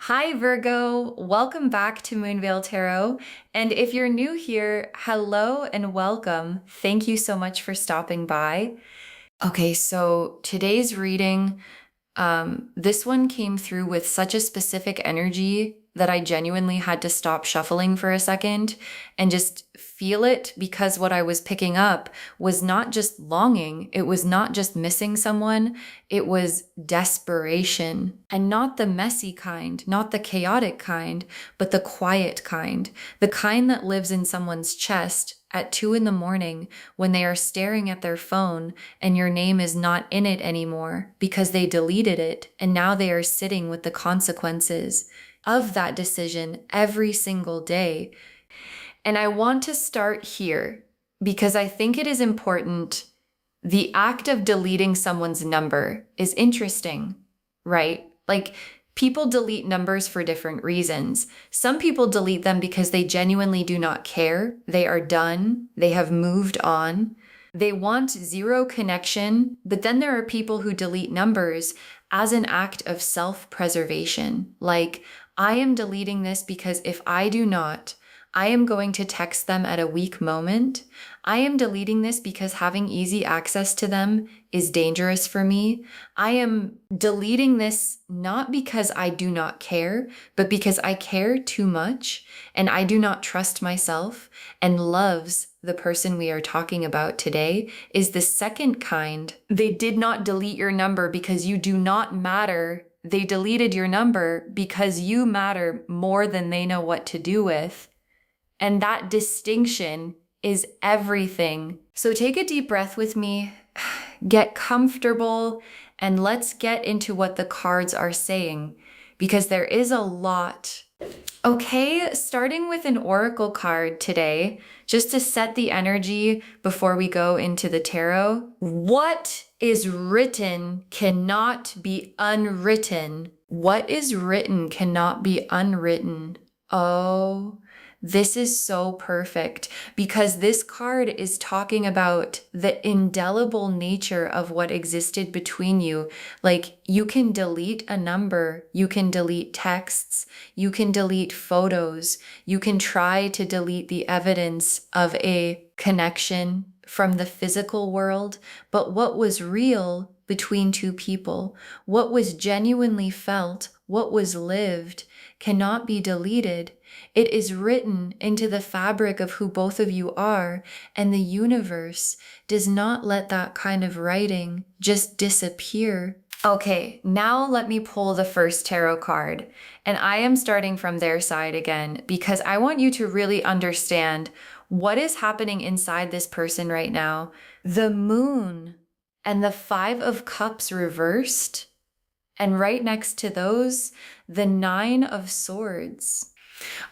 Hi, Virgo. Welcome back to Moonveil Tarot. And if you're new here, hello and welcome. Thank you so much for stopping by. Okay, so today's reading, this one came through with such a specific energy that I genuinely had to stop shuffling for a second and just feel it, because what I was picking up was not just longing, it was not just missing someone, it was desperation. And not the messy kind, not the chaotic kind, but the quiet kind, the kind that lives in someone's chest at 2 in the morning when they are staring at their phone and your name is not in it anymore because they deleted it and now they are sitting with the consequences of that decision every single day. And I want to start here because I think it is important. The act of deleting someone's number is interesting, right? Like, people delete numbers for different reasons. Some people delete them because they genuinely do not care. They are done. They have moved on. They want zero connection. But then there are people who delete numbers as an act of self-preservation. Like, I am deleting this because if I do not, I am going to text them at a weak moment. I am deleting this because having easy access to them is dangerous for me. I am deleting this not because I do not care, but because I care too much and I do not trust myself. And loves the person we are talking about today is the second kind. They did not delete your number because you do not matter. They deleted your number because you matter more than they know what to do with. And that distinction is everything. So take a deep breath with me, get comfortable, and let's get into what the cards are saying, because there is a lot. Okay, starting with an oracle card today, just to set the energy before we go into the tarot. What is written cannot be unwritten. What is written cannot be unwritten. Oh, this is so perfect, because this card is talking about the indelible nature of what existed between you. Like, you can delete a number, you can delete texts, you can delete photos, you can try to delete the evidence of a connection from the physical world, but what was real between two people, what was genuinely felt, what was lived, cannot be deleted. It is written into the fabric of who both of you are, and the universe does not let that kind of writing just disappear. Okay, now let me pull the first tarot card, and I am starting from their side again because I want you to really understand what is happening inside this person right now. The moon and the 5 of Cups reversed, and right next to those, the 9 of Swords.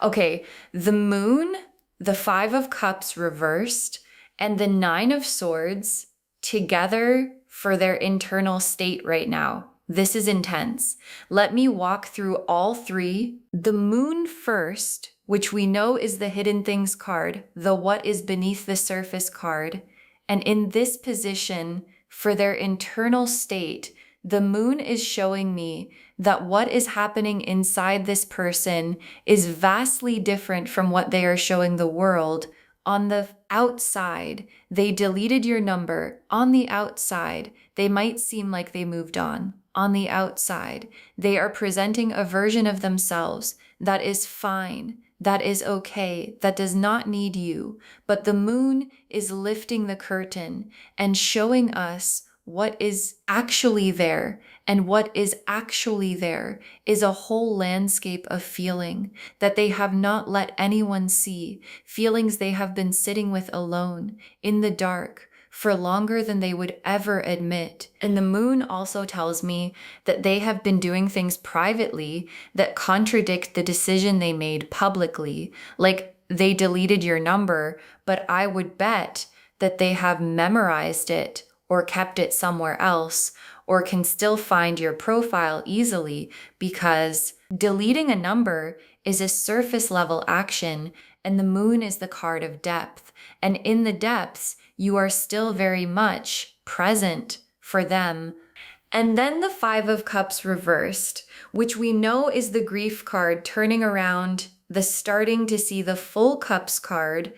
Okay, the moon, the 5 of Cups reversed, and the 9 of Swords together for their internal state right now. This is intense. Let me walk through all three. The moon first, which we know is the hidden things card, the what is beneath the surface card. And in this position, for their internal state, the moon is showing me that what is happening inside this person is vastly different from what they are showing the world. On the outside, they deleted your number. On the outside, they might seem like they moved on. On the outside, they are presenting a version of themselves that is fine, that is okay, that does not need you. But the moon is lifting the curtain and showing us what is actually there. And what is actually there is a whole landscape of feeling that they have not let anyone see, feelings they have been sitting with alone, in the dark, for longer than they would ever admit. And the moon also tells me that they have been doing things privately that contradict the decision they made publicly. Like, they deleted your number, but I would bet that they have memorized it or kept it somewhere else, or can still find your profile easily, because deleting a number is a surface level action, and the moon is the card of depth. And in the depths, you are still very much present for them. And then the Five of Cups reversed, which we know is the grief card turning around, the starting to see the full cups card.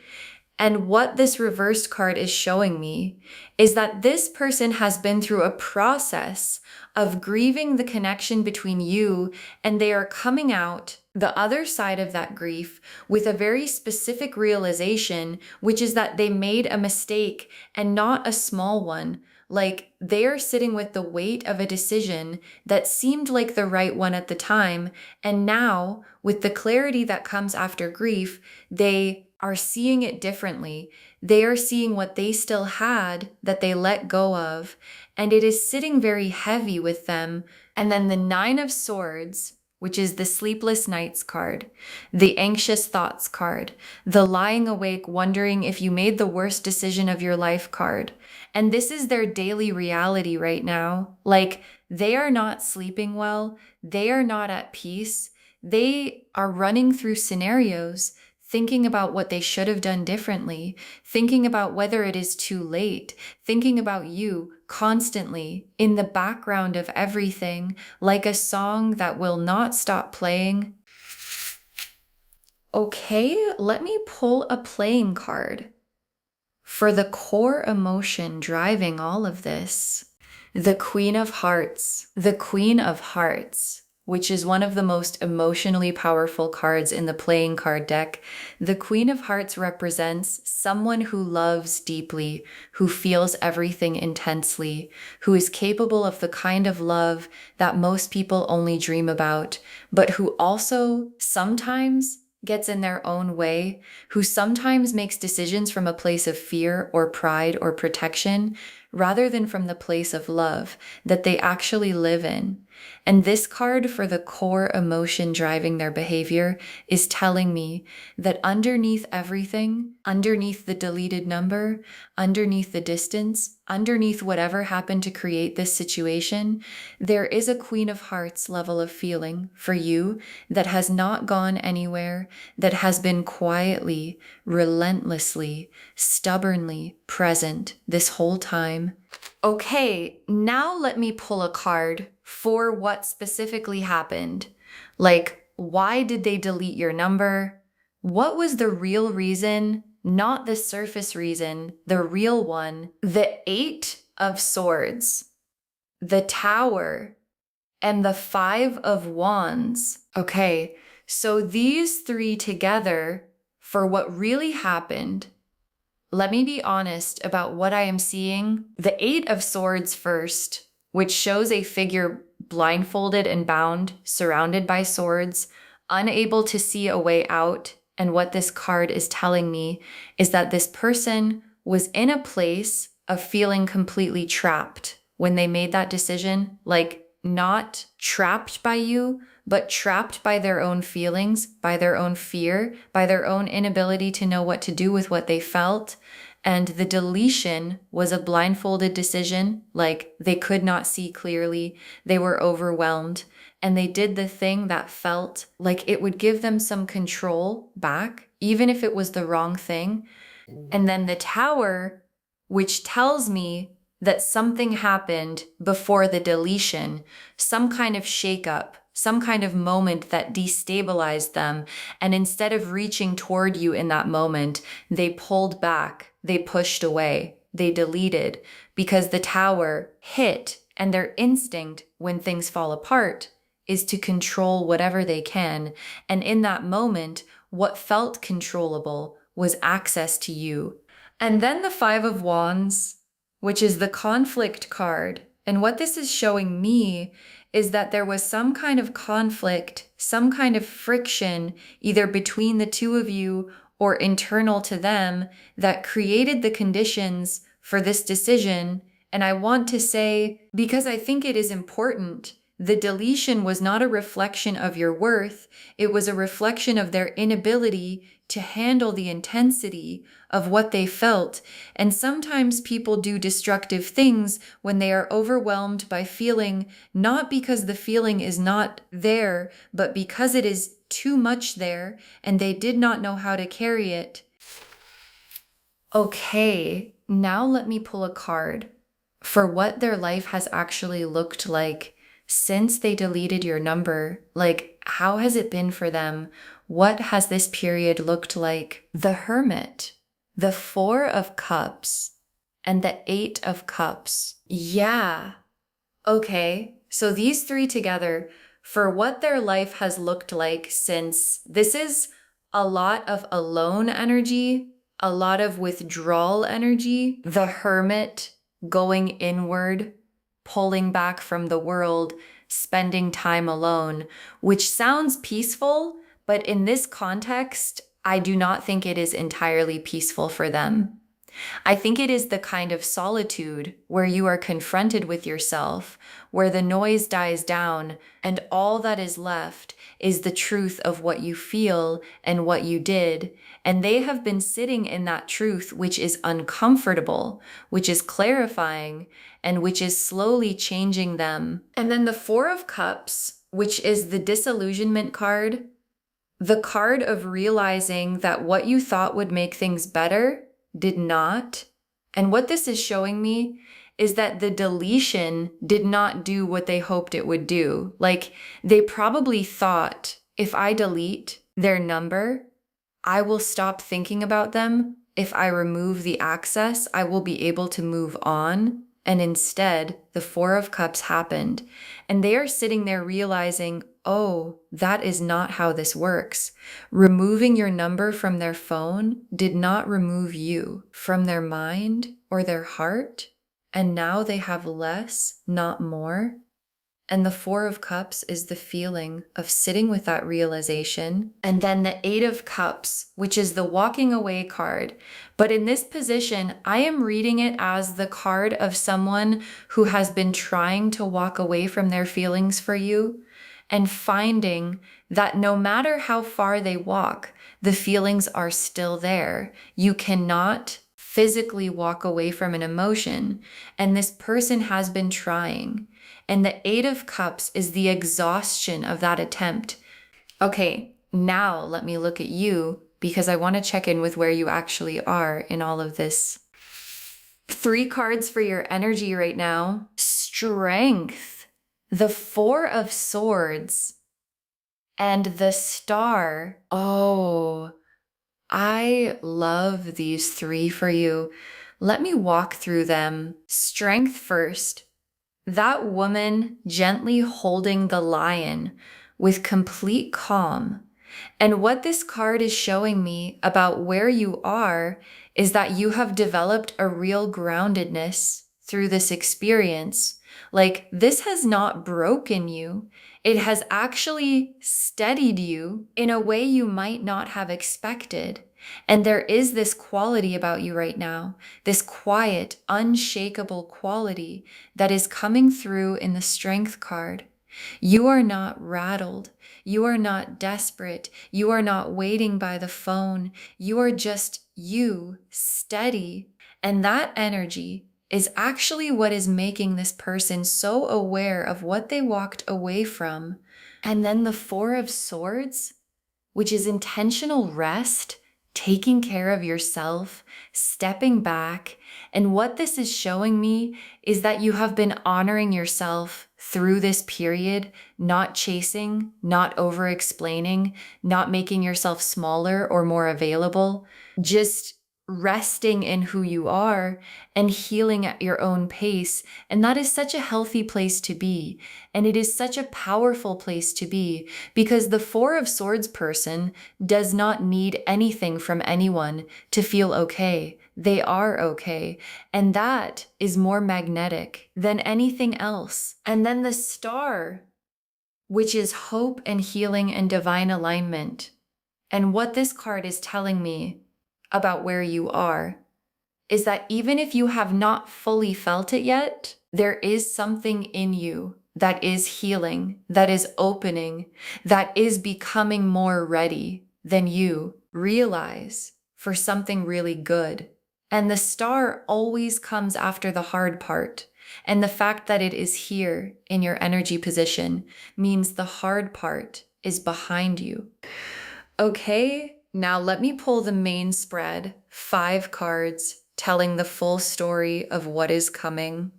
And what this reversed card is showing me is that this person has been through a process of grieving the connection between you, and they are coming out the other side of that grief with a very specific realization, which is that they made a mistake and not a small one. Like they are sitting with the weight of a decision that seemed like the right one at the time. And now, with the clarity that comes after grief, they are seeing it differently. They are seeing what they still had that they let go of, and it is sitting very heavy with them. And then the Nine of Swords, which is the sleepless nights card, the anxious thoughts card, the lying awake wondering if you made the worst decision of your life card. And this is their daily reality right now. Like they are not sleeping well. They are not at peace. They are running through scenarios, thinking about what they should have done differently, thinking about whether it is too late, thinking about you constantly in the background of everything, like a song that will not stop playing. Okay, let me pull a playing card for the core emotion driving all of this. The Queen of Hearts. The Queen of Hearts, which is one of the most emotionally powerful cards in the playing card deck. The Queen of Hearts represents someone who loves deeply, who feels everything intensely, who is capable of the kind of love that most people only dream about, but who also sometimes gets in their own way, who sometimes makes decisions from a place of fear or pride or protection, rather than from the place of love that they actually live in. And this card for the core emotion driving their behavior is telling me that underneath everything, underneath the deleted number, underneath the distance, underneath whatever happened to create this situation, there is a Queen of Hearts level of feeling for you that has not gone anywhere, that has been quietly, relentlessly, stubbornly present this whole time. Okay, now let me pull a card for what specifically happened. Like, why did they delete your number? What was the real reason? Not the surface reason, the real one. The Eight of Swords, the Tower, and the Five of Wands. Okay, so these three together for what really happened. Let me be honest about what I am seeing. The Eight of Swords first, which shows a figure blindfolded and bound, surrounded by swords, unable to see a way out. And what this card is telling me is that this person was in a place of feeling completely trapped when they made that decision, like not trapped by you, but trapped by their own feelings, by their own fear, by their own inability to know what to do with what they felt. And the deletion was a blindfolded decision, like they could not see clearly, they were overwhelmed, and they did the thing that felt like it would give them some control back, even if it was the wrong thing. And then the Tower, which tells me that something happened before the deletion, some kind of shakeup, some kind of moment that destabilized them. And instead of reaching toward you in that moment, they pulled back, they pushed away, they deleted, because the Tower hit, and their instinct when things fall apart is to control whatever they can. And in that moment, what felt controllable was access to you. And then the Five of Wands, which is the conflict card. And what this is showing me is that there was some kind of conflict, some kind of friction, either between the two of you or internal to them, that created the conditions for this decision. And I want to say, because I think it is important, the deletion was not a reflection of your worth. It was a reflection of their inability to handle the intensity of what they felt. And sometimes people do destructive things when they are overwhelmed by feeling, not because the feeling is not there, but because it is too much there and they did not know how to carry it. Okay, now let me pull a card for what their life has actually looked like since they deleted your number. Like, how has it been for them? What has this period looked like? The Hermit, the Four of Cups, and the Eight of Cups. Yeah. Okay. So these three together, for what their life has looked like since, this is a lot of alone energy, a lot of withdrawal energy, the Hermit going inward, pulling back from the world, spending time alone, which sounds peaceful, but in this context, I do not think it is entirely peaceful for them. I think it is the kind of solitude where you are confronted with yourself, where the noise dies down, and all that is left is the truth of what you feel and what you did. And they have been sitting in that truth, which is uncomfortable, which is clarifying, and which is slowly changing them. And then the Four of Cups, which is the disillusionment card, the card of realizing that what you thought would make things better did not. And what this is showing me is that the deletion did not do what they hoped it would do. Like, they probably thought, if I delete their number, I will stop thinking about them. If I remove the access, I will be able to move on. And instead, the Four of Cups happened. And they are sitting there realizing, oh, that is not how this works. Removing your number from their phone did not remove you from their mind or their heart. And now they have less, not more. And the Four of Cups is the feeling of sitting with that realization. And then the Eight of Cups, which is the walking away card. But in this position, I am reading it as the card of someone who has been trying to walk away from their feelings for you and finding that no matter how far they walk, the feelings are still there. You cannot physically walk away from an emotion. And this person has been trying. And the Eight of Cups is the exhaustion of that attempt. Okay, now let me look at you because I want to check in with where you actually are in all of this. 3 cards for your energy right now. Strength, the Four of Swords, and the Star. Oh, I love these 3 for you. Let me walk through them. Strength first. That woman gently holding the lion with complete calm. And what this card is showing me about where you are is that you have developed a real groundedness through this experience. Like, this has not broken you. It has actually steadied you in a way you might not have expected. And there is this quality about you right now, this quiet, unshakable quality that is coming through in the Strength card. You are not rattled. You are not desperate. You are not waiting by the phone. You are just you, steady. And that energy is actually what is making this person so aware of what they walked away from. And then the Four of Swords, which is intentional rest, taking care of yourself, stepping back. And what this is showing me is that you have been honoring yourself through this period, not chasing, not over-explaining, not making yourself smaller or more available, just resting in who you are and healing at your own pace. And that is such a healthy place to be. And it is such a powerful place to be because the Four of Swords person does not need anything from anyone to feel okay. They are okay. And that is more magnetic than anything else. And then the Star, which is hope and healing and divine alignment. And what this card is telling me about where you are is that even if you have not fully felt it yet, there is something in you that is healing, that is opening, that is becoming more ready than you realize for something really good. And the Star always comes after the hard part. And the fact that it is here in your energy position means the hard part is behind you. Okay, now let me pull the main spread, 5 cards telling the full story of what is coming.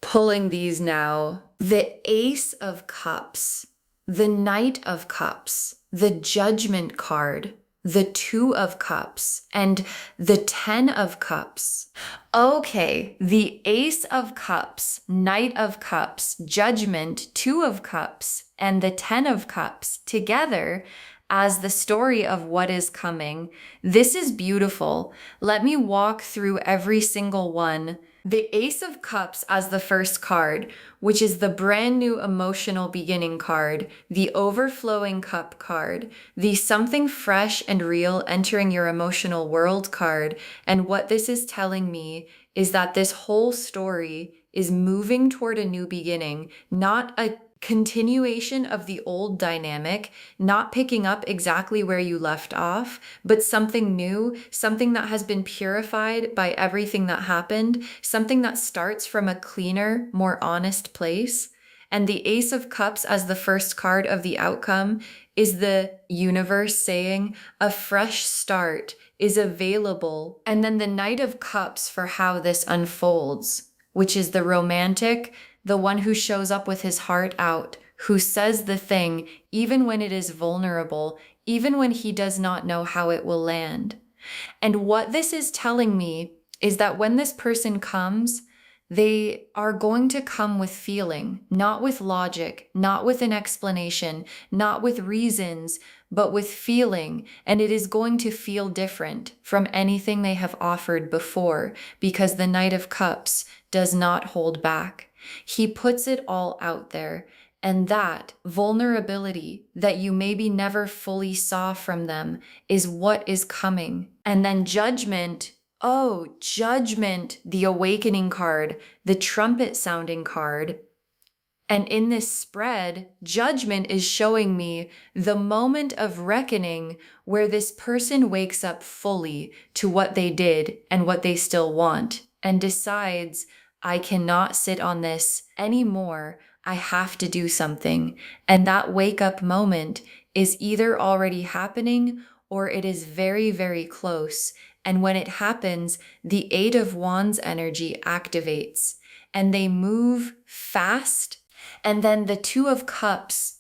pulling these now. The Ace of Cups, the Knight of Cups, the Judgment card, the Two of Cups, and the Ten of Cups. Okay, the Ace of Cups, Knight of Cups, Judgment, Two of Cups, and the Ten of Cups together as the story of what is coming. This is beautiful. Let me walk through every single one. The Ace of Cups as the first card, which is the brand new emotional beginning card, the overflowing cup card, the something fresh and real entering your emotional world card. And what this is telling me is that this whole story is moving toward a new beginning, not a continuation of the old dynamic, not picking up exactly where you left off, but something new, something that has been purified by everything that happened, something that starts from a cleaner, more honest place. And the Ace of Cups as the first card of the outcome is the universe saying a fresh start is available. And then the Knight of Cups for how this unfolds, which is the romantic, the one who shows up with his heart out, who says the thing even when it is vulnerable, even when he does not know how it will land. And what this is telling me is that when this person comes, they are going to come with feeling, not with logic, not with an explanation, not with reasons, but with feeling. And it is going to feel different from anything they have offered before, because the Knight of Cups does not hold back. He puts it all out there. And that vulnerability that you maybe never fully saw from them is what is coming. And then Judgment. Oh, Judgment, the awakening card, the trumpet sounding card. And in this spread, Judgment is showing me the moment of reckoning where this person wakes up fully to what they did and what they still want and decides, I cannot sit on this anymore. I have to do something. And that wake up moment is either already happening or it is very, very close. And when it happens, the Eight of Wands energy activates and they move fast. And then the Two of Cups,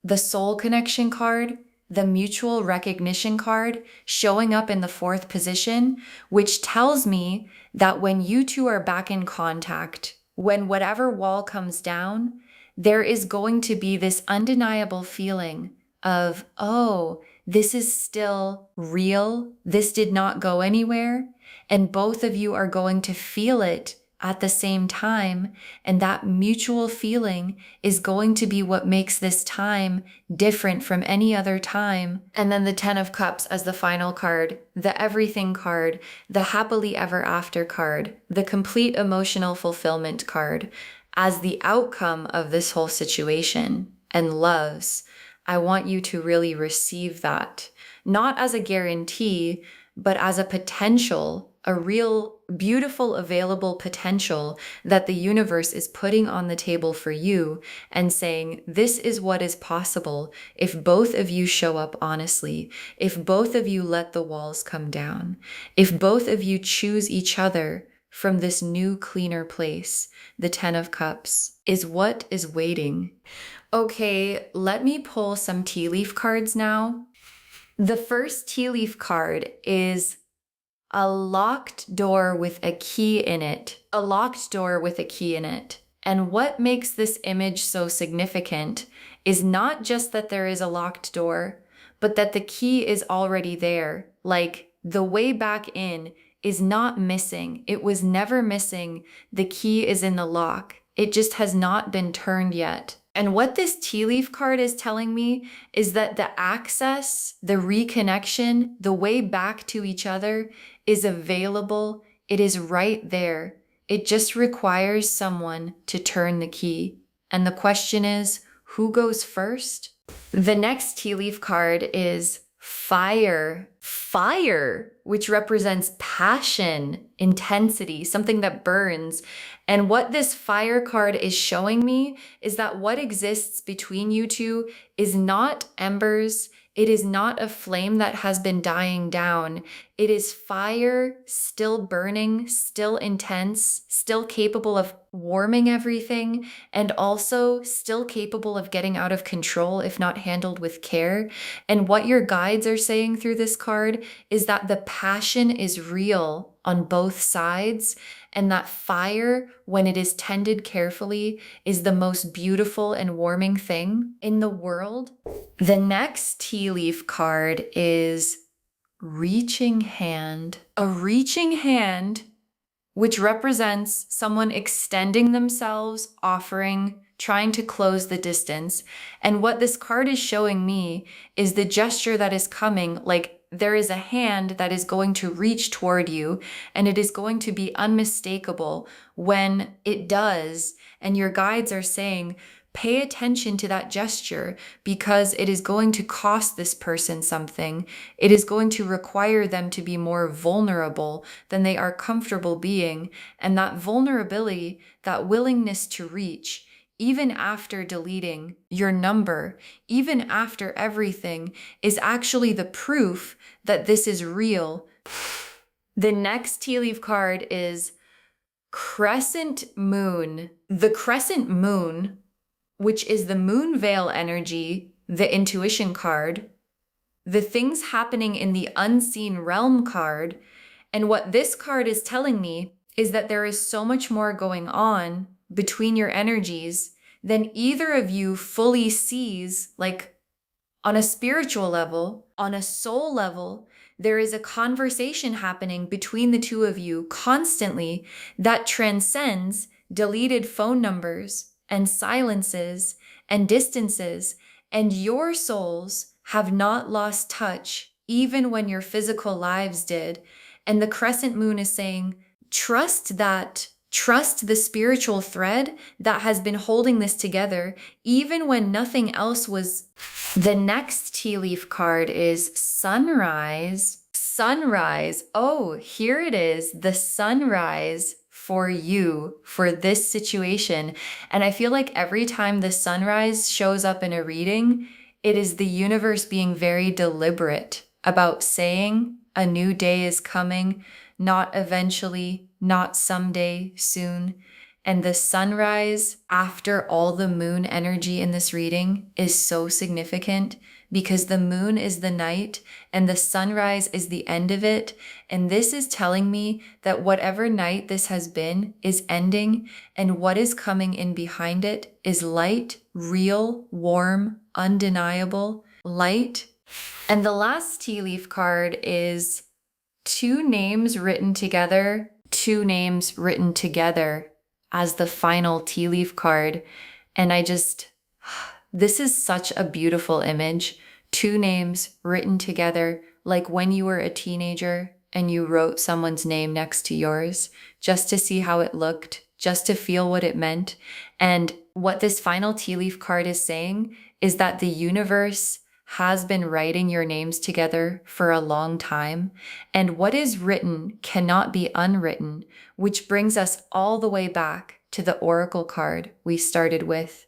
the soul connection card, the mutual recognition card showing up in the fourth position, which tells me that when you two are back in contact, when whatever wall comes down, there is going to be this undeniable feeling of, oh, this is still real. This did not go anywhere. And both of you are going to feel it at the same time. And that mutual feeling is going to be what makes this time different from any other time. And then the Ten of Cups as the final card, the everything card, the happily ever after card, the complete emotional fulfillment card as the outcome of this whole situation. And loves, I want you to really receive that, not as a guarantee, but as a potential, a real beautiful available potential that the universe is putting on the table for you and saying, this is what is possible if both of you show up honestly, if both of you let the walls come down, if both of you choose each other from this new, cleaner place. The Ten of Cups is what is waiting. Okay, let me pull some tea leaf cards now. The first tea leaf card is a locked door with a key in it. A locked door with a key in it. And what makes this image so significant is not just that there is a locked door, but that the key is already there. Like the way back in is not missing. It was never missing. The key is in the lock. It just has not been turned yet. And what this tea leaf card is telling me is that the access, the reconnection, the way back to each other is available. It is right there. It just requires someone to turn the key. And the question is, who goes first? The next tea leaf card is Fire. fire, which represents passion, intensity, something that burns. And what this fire card is showing me is that what exists between you two is not embers. It is not a flame that has been dying down. It is fire, still burning, still intense, still capable of warming everything, and also still capable of getting out of control if not handled with care. And what your guides are saying through this card is that the passion is real on both sides, and that fire, when it is tended carefully, is the most beautiful and warming thing in the world. The next tea leaf card is reaching hand. A reaching hand, which represents someone extending themselves, offering, trying to close the distance. And what this card is showing me is the gesture that is coming, like there is a hand that is going to reach toward you, and it is going to be unmistakable when it does. And your guides are saying, pay attention to that gesture because it is going to cost this person something. It is going to require them to be more vulnerable than they are comfortable being. And that vulnerability, that willingness to reach, even after deleting your number, even after everything, is actually the proof that this is real. The next tea leaf card is Crescent Moon. The crescent moon, which is the Moonveil energy, the intuition card, the things happening in the unseen realm card. And what this card is telling me is that there is so much more going on between your energies than either of you fully sees, like on a spiritual level, on a soul level. There is a conversation happening between the two of you constantly that transcends deleted phone numbers and silences and distances, and your souls have not lost touch even when your physical lives did. And the crescent moon is saying, trust that. Trust the spiritual thread that has been holding this together, even when nothing else was. The next tea leaf card is Sunrise. Sunrise. Oh, here it is. The sunrise for you, for this situation. And I feel like every time the sunrise shows up in a reading, it is the universe being very deliberate about saying a new day is coming, not eventually, not someday, soon. And the sunrise after all the moon energy in this reading is so significant because the moon is the night and the sunrise is the end of it. And this is telling me that whatever night this has been is ending, and what is coming in behind it is light, real, warm, undeniable light. And the last tea leaf card is two names written together as the final tea leaf card. And this is such a beautiful image. Two names written together, like when you were a teenager and you wrote someone's name next to yours, just to see how it looked, just to feel what it meant. And what this final tea leaf card is saying is that the universe has been writing your names together for a long time, and what is written cannot be unwritten, which brings us all the way back to the oracle card we started with.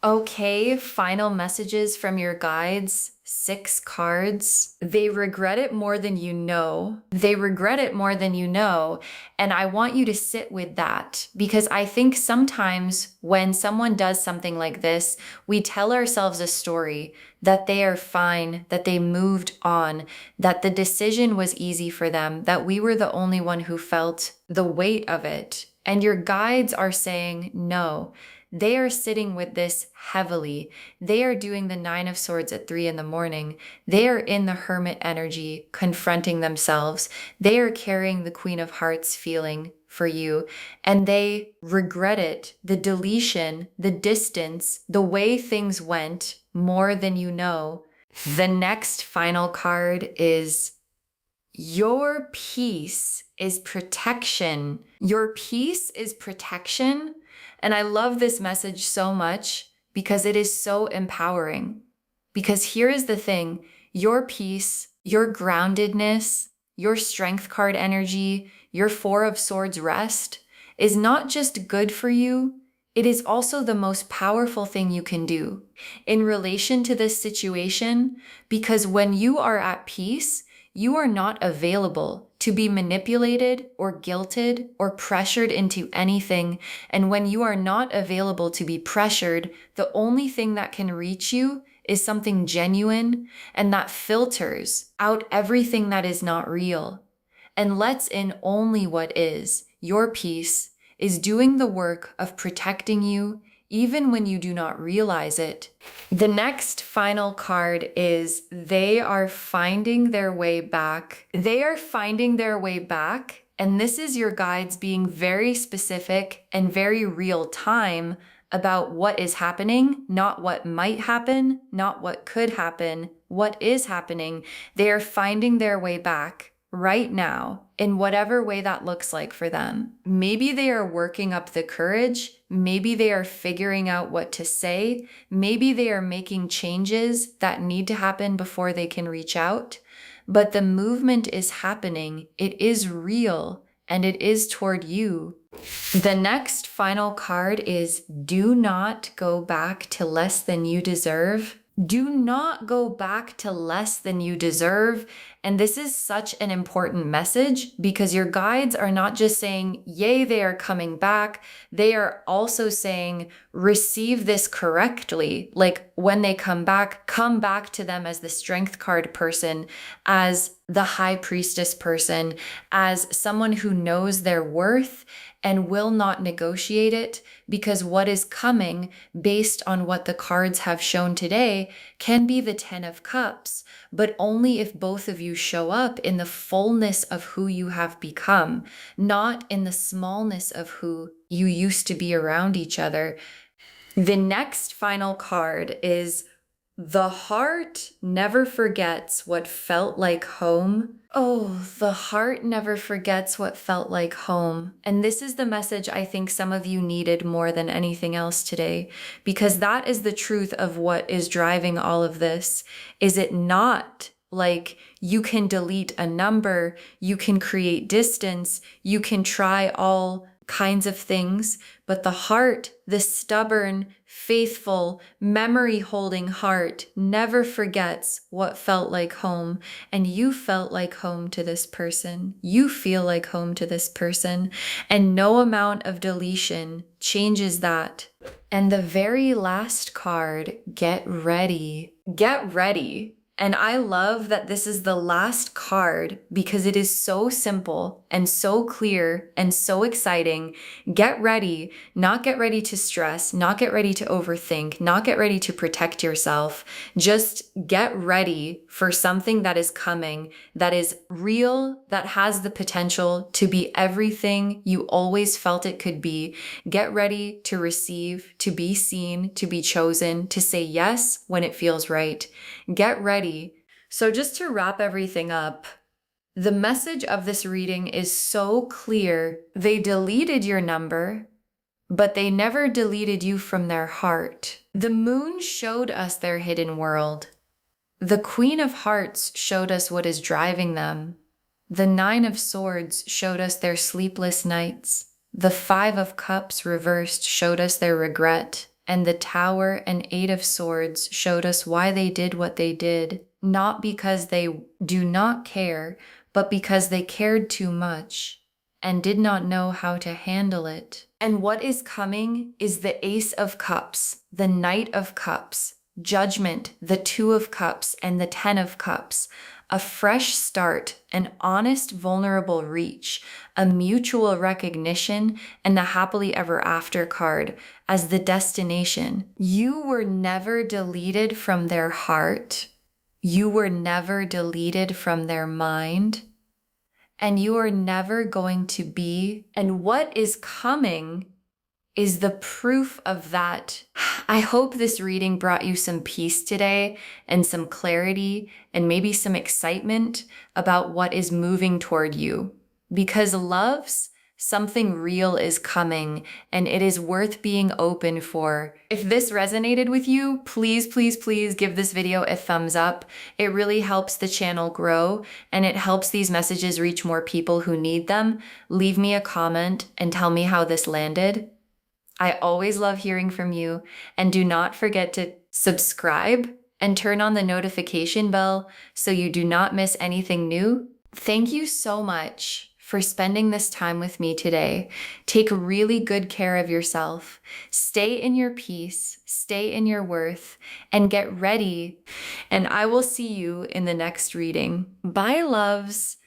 Okay, final messages from your guides. 6 cards. They regret it more than you know. They regret it more than you know. And I want you to sit with that, because I think sometimes when someone does something like this, we tell ourselves a story that they are fine, that they moved on, that the decision was easy for them, that we were the only one who felt the weight of it. And your guides are saying no. They are sitting with this heavily. They are doing the 9 of Swords at 3 a.m. They are in the Hermit energy, confronting themselves. They are carrying the Queen of Hearts feeling for you, and they regret it, the deletion, the distance, the way things went more than you know. The next final card is your peace is protection. Your peace is protection. And I love this message so much because it is so empowering. Because here is the thing, your peace Your groundedness, your strength card energy, your Four of Swords rest is not just good for you, it is also the most powerful thing you can do in relation to this situation, because when you are at peace, you are not available to be manipulated or guilted or pressured into anything. And when you are not available to be pressured, the only thing that can reach you is something genuine and that filters out everything that is not real and lets in only what is. Your peace is doing the work of protecting you even when you do not realize it. The next final card is they are finding their way back. They are finding their way back, and this is your guides being very specific and very real time about what is happening, not what might happen, not what could happen, what is happening. They are finding their way back right now in whatever way that looks like for them. Maybe they are working up the courage. Maybe they are figuring out what to say. Maybe they are making changes that need to happen before they can reach out. But the movement is happening. It is real and it is toward you. The next final card is do not go back to less than you deserve. Do not go back to less than you deserve. And this is such an important message because your guides are not just saying, yay, they are coming back. They are also saying, receive this correctly. Like when they come back to them as the strength card person, as the high priestess person, as someone who knows their worth and will not negotiate it, because what is coming based on what the cards have shown today can be the 10 of Cups, but only if both of you show up in the fullness of who you have become, not in the smallness of who you used to be around each other. The next final card is the heart never forgets what felt like home. Oh, the heart never forgets what felt like home. And this is the message I think some of you needed more than anything else today, because that is the truth of what is driving all of this. Is it not like you can delete a number, you can create distance, you can try all kinds of things, but the heart, the stubborn, faithful, memory-holding heart never forgets what felt like home. And you felt like home to this person. You feel like home to this person. And no amount of deletion changes that. And the very last card, get ready. Get ready. And I love that this is the last card because it is so simple and so clear and so exciting. Get ready, not get ready to stress, not get ready to overthink, not get ready to protect yourself. Just get ready for something that is coming, that is real, that has the potential to be everything you always felt it could be. Get ready to receive, to be seen, to be chosen, to say yes when it feels right. Get ready. So just to wrap everything up, the message of this reading is so clear. They deleted your number, but they never deleted you from their heart. The moon showed us their hidden world. The Queen of Hearts showed us what is driving them. The Nine of Swords showed us their sleepless nights. The Five of Cups reversed showed us their regret. And the Tower and Eight of Swords showed us why they did what they did, not because they do not care, but because they cared too much and did not know how to handle it. And what is coming is the Ace of Cups, the Knight of Cups, Judgment, the Two of Cups, and the Ten of Cups. A fresh start, an honest, vulnerable reach, a mutual recognition, and the happily ever after card as the destination. You were never deleted from their heart. You were never deleted from their mind. And you are never going to be. And what is coming is the proof of that. I hope this reading brought you some peace today and some clarity and maybe some excitement about what is moving toward you. Because loves Something real is coming and it is worth being open for. If this resonated with you, please, please, please give this video a thumbs up. It really helps the channel grow and it helps these messages reach more people who need them. Leave me a comment and tell me how this landed. I always love hearing from you, and do not forget to subscribe and turn on the notification bell so you do not miss anything new. Thank you so much for spending this time with me today. Take really good care of yourself. Stay in your peace, stay in your worth, and get ready. And I will see you in the next reading. Bye, loves.